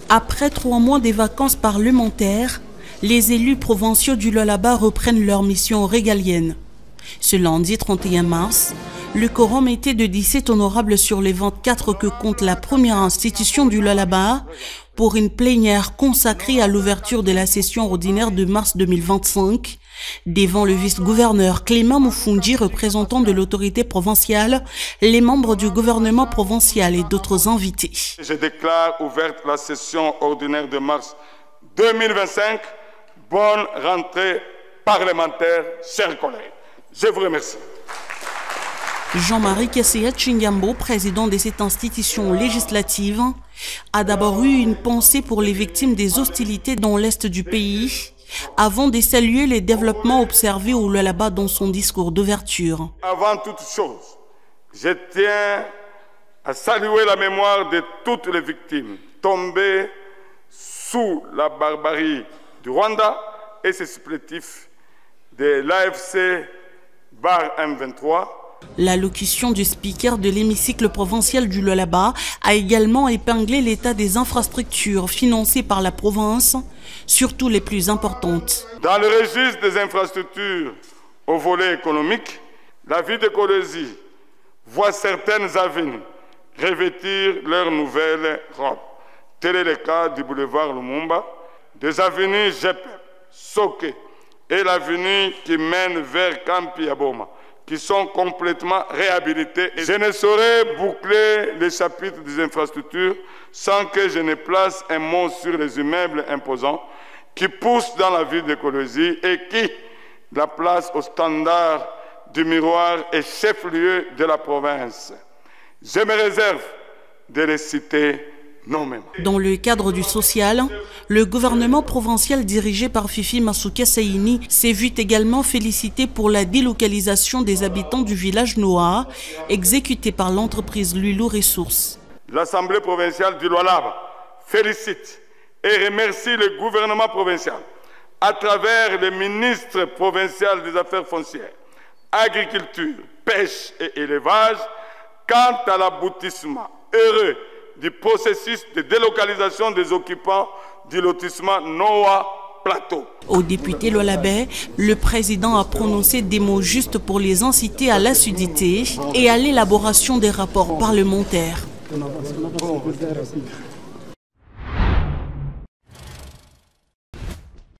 Après 3 mois des vacances parlementaires, les élus provinciaux du Lualaba reprennent leur mission régalienne. Ce lundi 31 mars, le quorum était de 17 honorables sur les 24 que compte la première institution du Lualaba pour une plénière consacrée à l'ouverture de la session ordinaire de mars 2025, devant le vice-gouverneur Clément Moufundi, représentant de l'autorité provinciale, les membres du gouvernement provincial et d'autres invités. Je déclare ouverte la session ordinaire de mars 2025. Bonne rentrée parlementaire, chers collègues. Je vous remercie. Jean-Marie Kesseya Chingambo, président de cette institution législative, a d'abord eu une pensée pour les victimes des hostilités dans l'est du pays, avant de saluer les développements observés au Lualaba dans son discours d'ouverture. Avant toute chose, je tiens à saluer la mémoire de toutes les victimes tombées sous la barbarie du Rwanda et ses supplétifs de l'AFC bar M23. L'allocution du speaker de l'hémicycle provincial du Lualaba a également épinglé l'état des infrastructures financées par la province, surtout les plus importantes. Dans le registre des infrastructures au volet économique, la ville de Kolwezi voit certaines avenues revêtir leur nouvelle robe. Tel est le cas du boulevard Lumumba, des avenues Jepep, Soke et l'avenue qui mène vers Kampi-Aboma, qui sont complètement réhabilités. Je ne saurais boucler les chapitres des infrastructures sans que je ne place un mot sur les immeubles imposants qui poussent dans la ville de Kolwezi et qui la placent au standard du miroir et chef-lieu de la province. Je me réserve de les citer nommément. Dans le cadre du social, le gouvernement provincial dirigé par Fifi Masuka Saini s'est vu également félicité pour la délocalisation des habitants du village Noa, exécutée par l'entreprise Lulu Ressources. L'Assemblée provinciale du Lualaba félicite et remercie le gouvernement provincial à travers le ministre provincial des Affaires foncières, Agriculture, Pêche et Élevage quant à l'aboutissement heureux du processus de délocalisation des occupants du lotissement Noa Plateau. Au député Lualabais, le président a prononcé des mots justes pour les inciter à l'assiduité et à l'élaboration des rapports parlementaires.